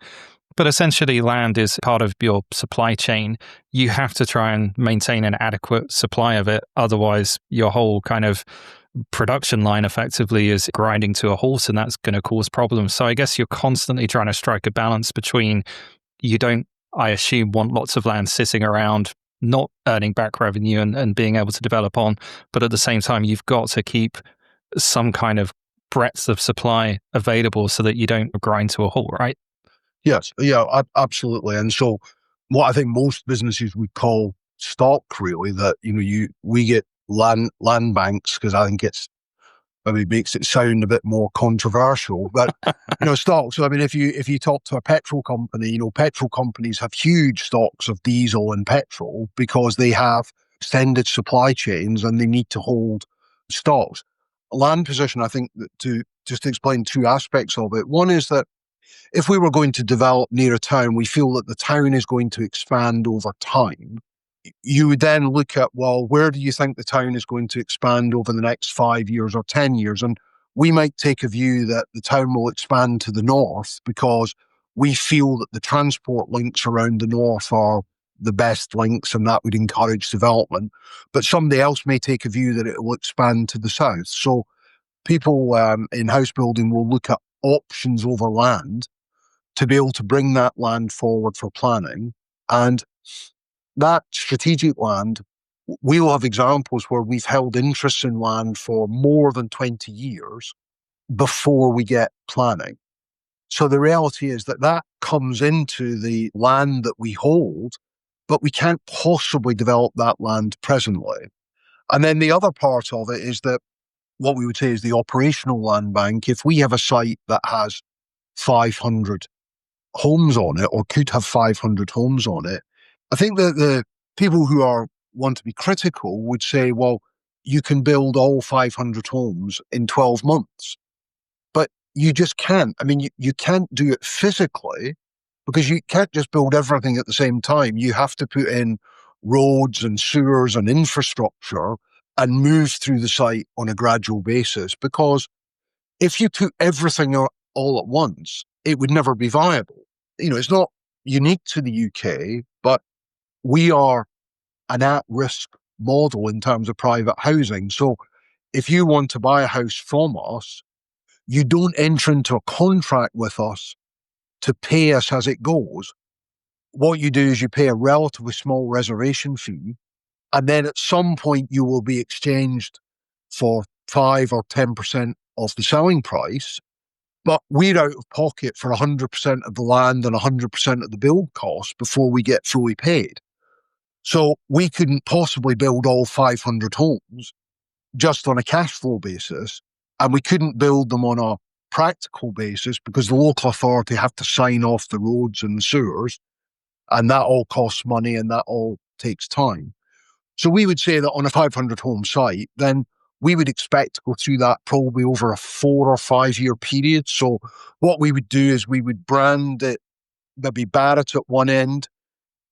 B: But essentially, land is part of your supply chain. You have to try and maintain an adequate supply of it. Otherwise, your whole kind of production line effectively is grinding to a halt, and that's going to cause problems. So I guess you're constantly trying to strike a balance between you don't, I assume, want lots of land sitting around, not earning back revenue and being able to develop on. But at the same time, you've got to keep some kind of breadth of supply available so that you don't grind to a halt, right?
C: Yes, yeah, absolutely. And so what I think most businesses would call stock, really, that, we get land banks, because I think it's maybe makes it sound a bit more controversial, but, stock. So, I mean, if you talk to a petrol company, petrol companies have huge stocks of diesel and petrol because they have extended supply chains and they need to hold stocks. Land position, I think, to just explain two aspects of it. One is that if we were going to develop near a town, we feel that the town is going to expand over time. You would then look at, well, where do you think the town is going to expand over the next 5 years or 10 years? And we might take a view that the town will expand to the north because we feel that the transport links around the north are the best links and that would encourage development. But somebody else may take a view that it will expand to the south. So people in house building will look at options over land to be able to bring that land forward for planning. And that strategic land, we'll have examples where we've held interest in land for more than 20 years before we get planning. So the reality is that comes into the land that we hold, but we can't possibly develop that land presently. And then the other part of it is that what we would say is the operational land bank. If we have a site that has 500 homes on it, or could have 500 homes on it, I think that the people who want to be critical would say, well, you can build all 500 homes in 12 months. But you just can't. I mean, you can't do it physically because you can't just build everything at the same time. You have to put in roads and sewers and infrastructure and move through the site on a gradual basis, because if you put everything all at once, it would never be viable. It's not unique to the UK, but we are an at-risk model in terms of private housing. So if you want to buy a house from us, you don't enter into a contract with us to pay us as it goes. What you do is you pay a relatively small reservation fee, and then at some point you will be exchanged for 5 or 10% of the selling price. But we're out of pocket for 100% of the land and 100% of the build cost before we get fully paid. So we couldn't possibly build all 500 homes just on a cash flow basis, and we couldn't build them on a practical basis because the local authority have to sign off the roads and the sewers, and that all costs money and that all takes time. So we would say that on a 500 home site, then we would expect to go through that probably over a 4 or 5 year period. So what we would do is we would brand it, maybe Barratt at one end,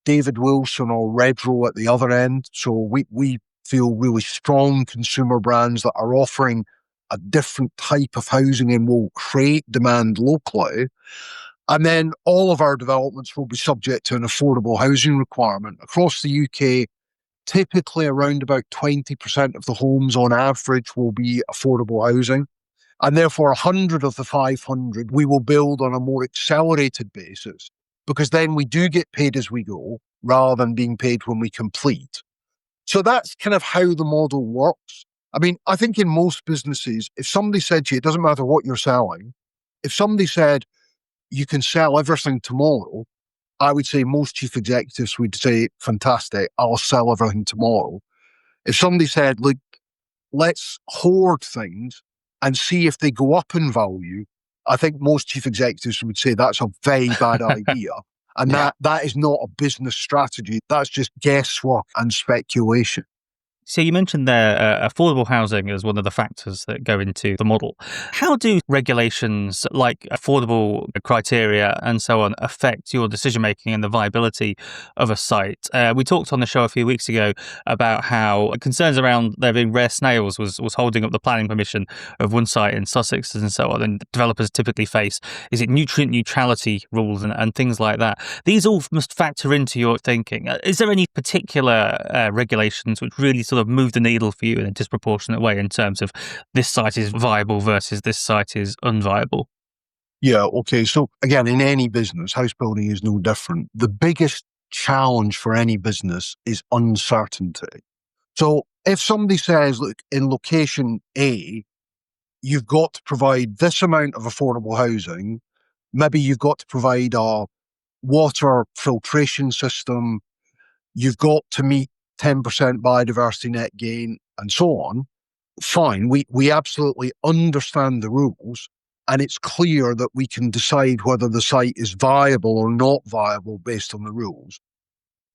C: David Wilson or Redrow at the other end. So we feel really strong consumer brands that are offering a different type of housing and will create demand locally. And then all of our developments will be subject to an affordable housing requirement. Across the UK, typically around about 20% of the homes on average will be affordable housing. And therefore 100 of the 500 we will build on a more accelerated basis, because then we do get paid as we go rather than being paid when we complete. So that's kind of how the model works. I mean, I think in most businesses, if somebody said to you, it doesn't matter what you're selling, if somebody said you can sell everything tomorrow, I would say most chief executives would say, fantastic, I'll sell everything tomorrow. If somebody said, look, let's hoard things and see if they go up in value, I think most chief executives would say that's a very bad idea. And that is not a business strategy. That's just guesswork and speculation.
A: So you mentioned there affordable housing as one of the factors that go into the model. How do regulations like affordable criteria and so on affect your decision making and the viability of a site? We talked on the show a few weeks ago about how concerns around there being rare snails was holding up the planning permission of one site in Sussex and so on. And developers typically face, is it nutrient neutrality rules and things like that? These all must factor into your thinking. Is there any particular regulations which really sort of move the needle for you in a disproportionate way in terms of this site is viable versus this site is unviable?
C: Yeah, okay. So again, in any business, house building is no different. The biggest challenge for any business is uncertainty. So if somebody says, look, in location A, you've got to provide this amount of affordable housing, maybe you've got to provide a water filtration system, you've got to meet 10% biodiversity net gain, and so on, fine. We absolutely understand the rules, and it's clear that we can decide whether the site is viable or not viable based on the rules.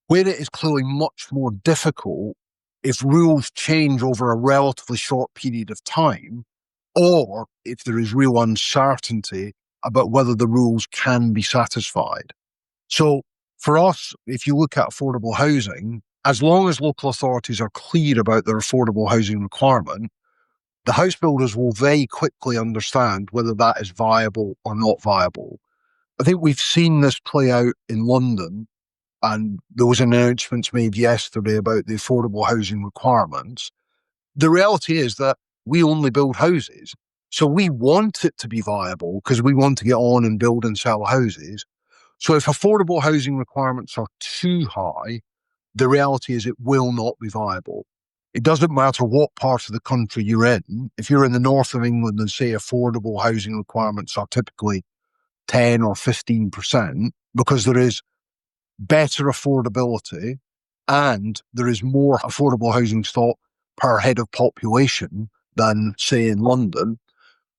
C: Where it is clearly much more difficult if rules change over a relatively short period of time, or if there is real uncertainty about whether the rules can be satisfied. So for us, if you look at affordable housing, as long as local authorities are clear about their affordable housing requirement, the house builders will very quickly understand whether that is viable or not viable. I think we've seen this play out in London, and there was announcements made yesterday about the affordable housing requirements. The reality is that we only build houses. So we want it to be viable because we want to get on and build and sell houses. So if affordable housing requirements are too high, the reality is it will not be viable. It doesn't matter what part of the country you're in. If you're in the north of England and say affordable housing requirements are typically 10 or 15%, because there is better affordability and there is more affordable housing stock per head of population than, say, in London.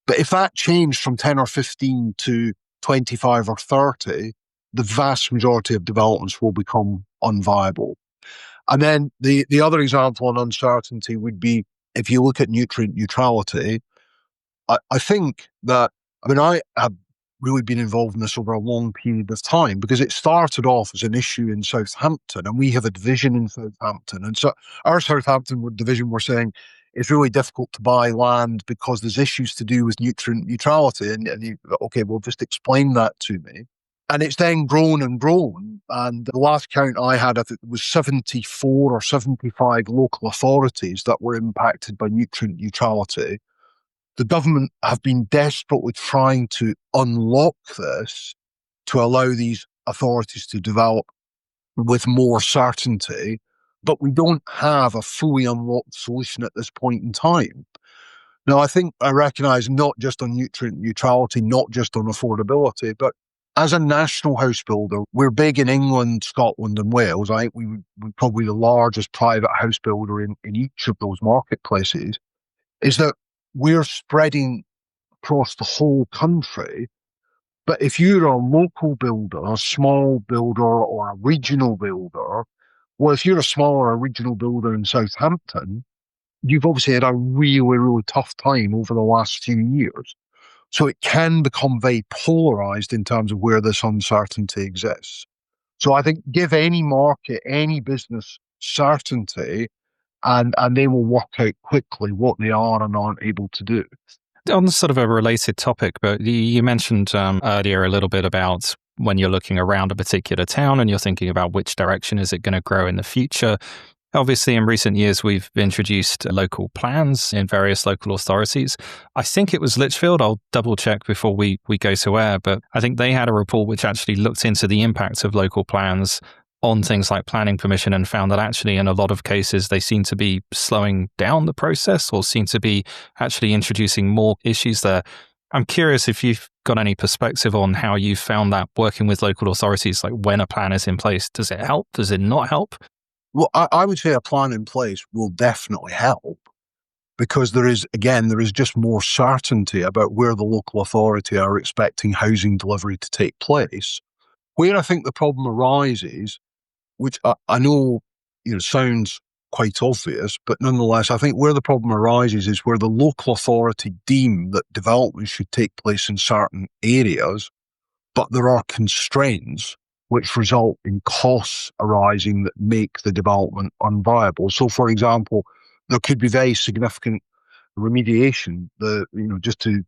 C: But if that changed from 10 or 15 to 25 or 30, the vast majority of developments will become unviable. And then the other example on uncertainty would be, if you look at nutrient neutrality, I think that, I have really been involved in this over a long period of time, because it started off as an issue in Southampton, and we have a division in Southampton. And so our Southampton division were saying it's really difficult to buy land because there's issues to do with nutrient neutrality. And you, okay, well, just explain that to me. And it's then grown and grown. And the last count I had, I think it was 74 or 75 local authorities that were impacted by nutrient neutrality. The government have been desperately trying to unlock this to allow these authorities to develop with more certainty, but we don't have a fully unlocked solution at this point in time. Now, I recognise not just on nutrient neutrality, not just on affordability, but as a national house builder, we're big in England, Scotland and Wales. I think we're probably the largest private house builder in each of those marketplaces, is that we're spreading across the whole country. But if you're a local builder, a small builder or a regional builder, well, if you're a small or a regional builder in Southampton, you've obviously had a really, really tough time over the last few years. So it can become very polarized in terms of where this uncertainty exists. So I think give any market, any business certainty, and they will work out quickly what they are and aren't able to do.
B: On sort of a related topic, but you mentioned earlier a little bit about when you're looking around a particular town and you're thinking about which direction is it going to grow in the future. Obviously, in recent years, we've introduced local plans in various local authorities. I think it was Lichfield. I'll double check before we go to air, but I think they had a report which actually looked into the impact of local plans on things like planning permission and found that actually in a lot of cases they seem to be slowing down the process or seem to be actually introducing more issues there. I'm curious if you've got any perspective on how you found that working with local authorities, like when a plan is in place. Does it help? Does it not help?
C: Well, I would say a plan in place will definitely help. because there is just more certainty about where the local authority are expecting housing delivery to take place. Where I think the problem arises, which I know, sounds quite obvious, but nonetheless, I think where the problem arises is where the local authority deem that development should take place in certain areas, but there are constraints which result in costs arising that make the development unviable. So, for example, there could be very significant remediation, just to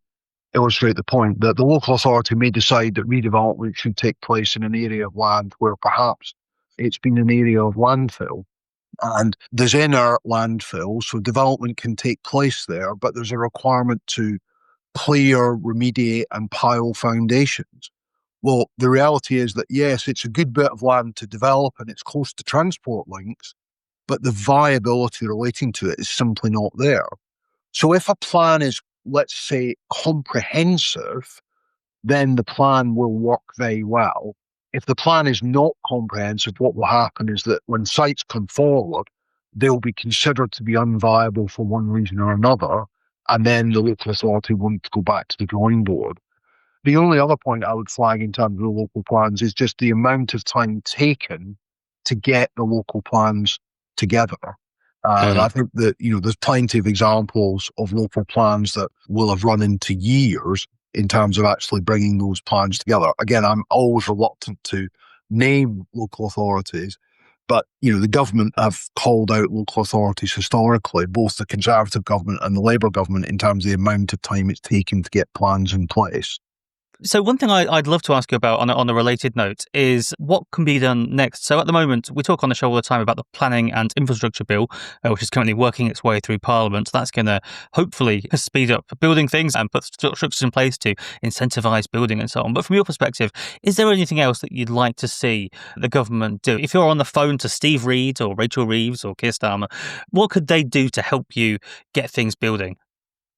C: illustrate the point, that the local authority may decide that redevelopment should take place in an area of land where perhaps it's been an area of landfill. And there's inert landfill, so development can take place there, but there's a requirement to clear, remediate, and pile foundations. Well, the reality is that, yes, it's a good bit of land to develop and it's close to transport links, but the viability relating to it is simply not there. So if a plan is, let's say, comprehensive, then the plan will work very well. If the plan is not comprehensive, what will happen is that when sites come forward, they'll be considered to be unviable for one reason or another, and then the local authority won't go back to the drawing board. The only other point I would flag in terms of the local plans is just the amount of time taken to get the local plans together. And I think that, there's plenty of examples of local plans that will have run into years in terms of actually bringing those plans together. Again, I'm always reluctant to name local authorities, but, the government have called out local authorities historically, both the Conservative government and the Labour government, in terms of the amount of time it's taken to get plans in place.
A: So one thing I'd love to ask you about on a related note is what can be done next. So at the moment, we talk on the show all the time about the Planning and Infrastructure Bill, which is currently working its way through Parliament. That's going to hopefully speed up building things and put structures in place to incentivise building and so on. But from your perspective, is there anything else that you'd like to see the government do? If you're on the phone to Steve Reed or Rachel Reeves or Keir Starmer, what could they do to help you get things building?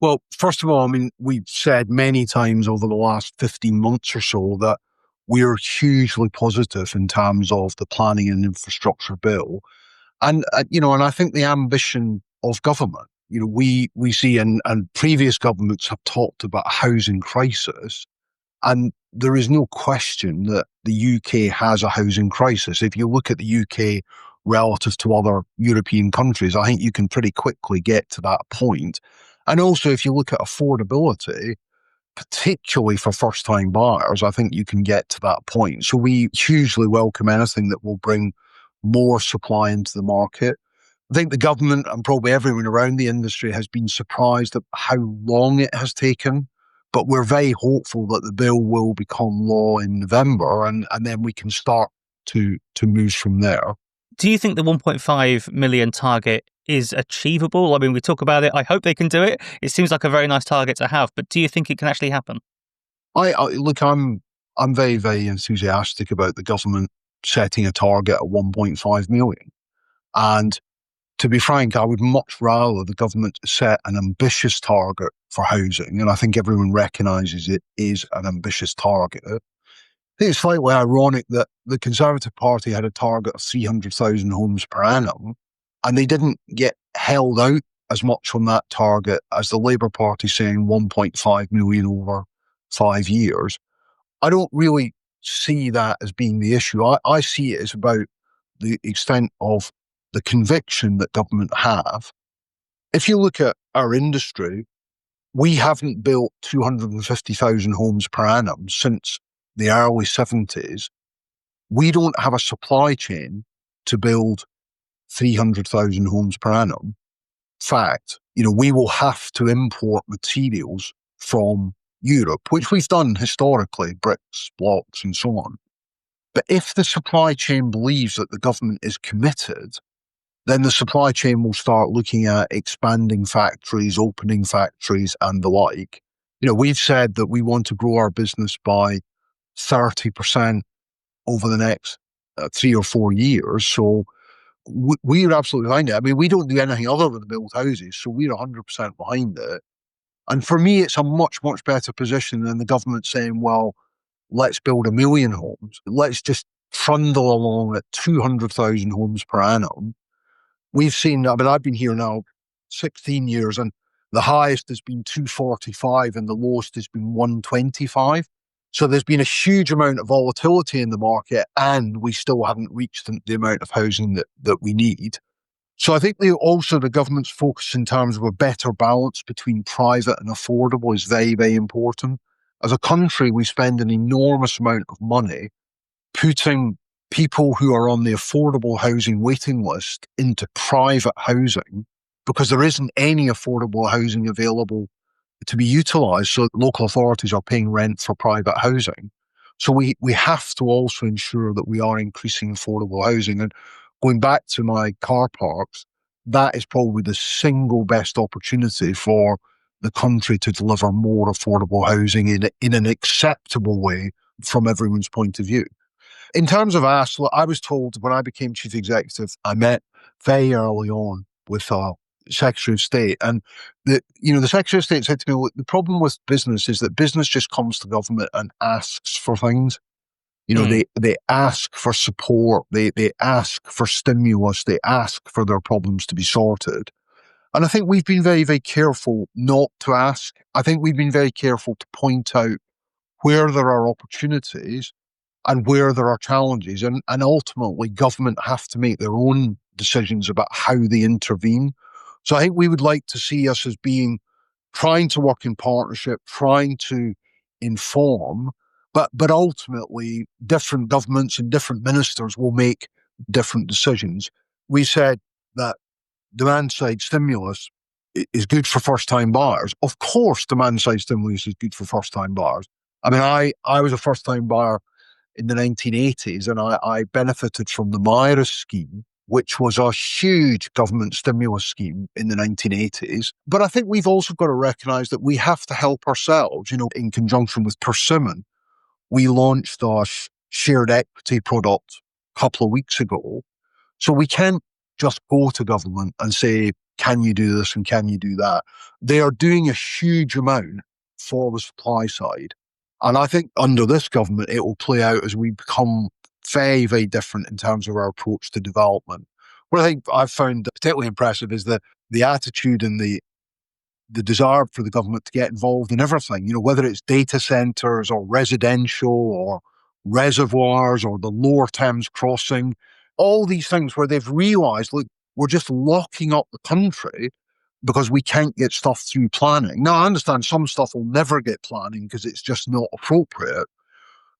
C: Well, first of all, we've said many times over the last 15 months or so that we're hugely positive in terms of the Planning and Infrastructure Bill. And, and I think the ambition of government, we see, and previous governments have talked about a housing crisis. And there is no question that the UK has a housing crisis. If you look at the UK relative to other European countries, I think you can pretty quickly get to that point. And also, if you look at affordability, particularly for first-time buyers, I think you can get to that point. So we hugely welcome anything that will bring more supply into the market. I think the government and probably everyone around the industry has been surprised at how long it has taken, but we're very hopeful that the bill will become law in November, and then we can start to move from there.
A: Do you think the 1.5 million target is achievable? We talk about it. I hope they can do it. It seems like a very nice target to have, but do you think it can actually happen?
C: I'm very, very enthusiastic about the government setting a target at 1.5 million. And to be frank, I would much rather the government set an ambitious target for housing. And I think everyone recognises it is an ambitious target. I think it's slightly ironic that the Conservative Party had a target of 300,000 homes per annum, and they didn't get held out as much on that target as the Labour Party saying 1.5 million over 5 years. I don't really see that as being the issue. I see it as about the extent of the conviction that government have. If you look at our industry, we haven't built 250,000 homes per annum since the early 70s. We don't have a supply chain to build 300,000 homes per annum. In fact, we will have to import materials from Europe, which we've done historically, bricks, blocks, and so on. But if the supply chain believes that the government is committed, then the supply chain will start looking at expanding factories, opening factories, and the like. We've said that we want to grow our business by 30% over the next 3 or 4 years. So we're absolutely behind it. We don't do anything other than build houses, so we're 100% behind it. And for me, it's a much, much better position than the government saying, well, let's build 1 million homes. Let's just trundle along at 200,000 homes per annum. We've seen, I've been here now 16 years, and the highest has been 245 and the lowest has been 125. So there's been a huge amount of volatility in the market, and we still haven't reached the amount of housing that we need. So I think the government's focus in terms of a better balance between private and affordable is very, very important. As a country, we spend an enormous amount of money putting people who are on the affordable housing waiting list into private housing because there isn't any affordable housing available to be utilised. So local authorities are paying rent for private housing. So we have to also ensure that we are increasing affordable housing. And going back to my car parks, that is probably the single best opportunity for the country to deliver more affordable housing in an acceptable way from everyone's point of view. In terms of ASK, I was told when I became chief executive, I met very early on with Secretary of State, and the Secretary of State said to me, "Look, the problem with business is that business just comes to government and asks for things. They ask for support, they ask for stimulus, they ask for their problems to be sorted." And I think we've been very, very careful not to ask. I think we've been very careful to point out where there are opportunities and where there are challenges. And ultimately, government have to make their own decisions about how they intervene. So I think we would like to see us as trying to work in partnership, trying to inform, but ultimately different governments and different ministers will make different decisions. We said that demand-side stimulus is good for first-time buyers. Of course, demand-side stimulus is good for first-time buyers. I mean, I was a first-time buyer in the 1980s, and I benefited from the MIRA scheme, which was a huge government stimulus scheme in the 1980s. But I think we've also got to recognise that we have to help ourselves. In conjunction with Persimmon, we launched our shared equity product a couple of weeks ago. So we can't just go to government and say, can you do this and can you do that? They are doing a huge amount for the supply side. And I think under this government, it will play out as we become very, very different in terms of our approach to development. What I think I've found particularly impressive is the attitude and the desire for the government to get involved in everything, whether it's data centres or residential or reservoirs or the Lower Thames crossing, all these things where they've realised, look, we're just locking up the country because we can't get stuff through planning. Now, I understand some stuff will never get planning because it's just not appropriate.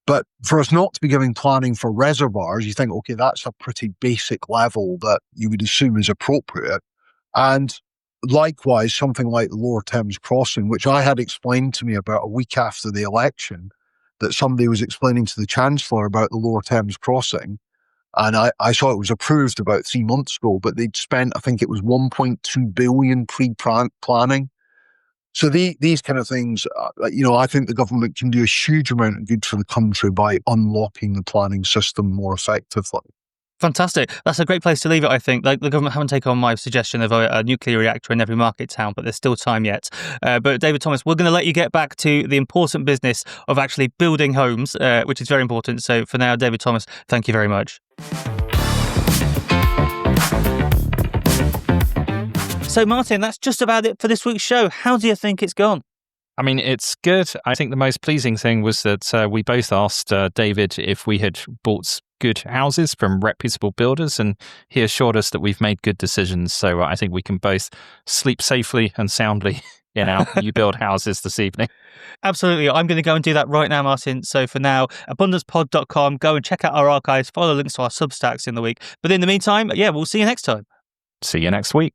C: But for us not to be giving planning for reservoirs, you think, okay, that's a pretty basic level that you would assume is appropriate. And likewise, something like the Lower Thames crossing, which I had explained to me about a week after the election, that somebody was explaining to the Chancellor about the Lower Thames crossing. And I saw it was approved about 3 months ago, but they'd spent, I think it was 1.2 billion pre-planning. So these kind of things, I think the government can do a huge amount of good for the country by unlocking the planning system more effectively.
A: Fantastic. That's a great place to leave it, I think. Like, the government haven't taken on my suggestion of a nuclear reactor in every market town, but there's still time yet. But David Thomas, we're going to let you get back to the important business of actually building homes, which is very important. So for now, David Thomas, thank you very much. So Martin, that's just about it for this week's show. How do you think it's gone?
B: I mean, it's good. I think the most pleasing thing was that we both asked David if we had bought good houses from reputable builders, and he assured us that we've made good decisions. So I think we can both sleep safely and soundly in our new build houses this evening.
A: Absolutely. I'm going to go and do that right now, Martin. So for now, abundancepod.com, go and check out our archives, follow links to our Substacks in the week. But in the meantime, we'll see you next time.
B: See you next week.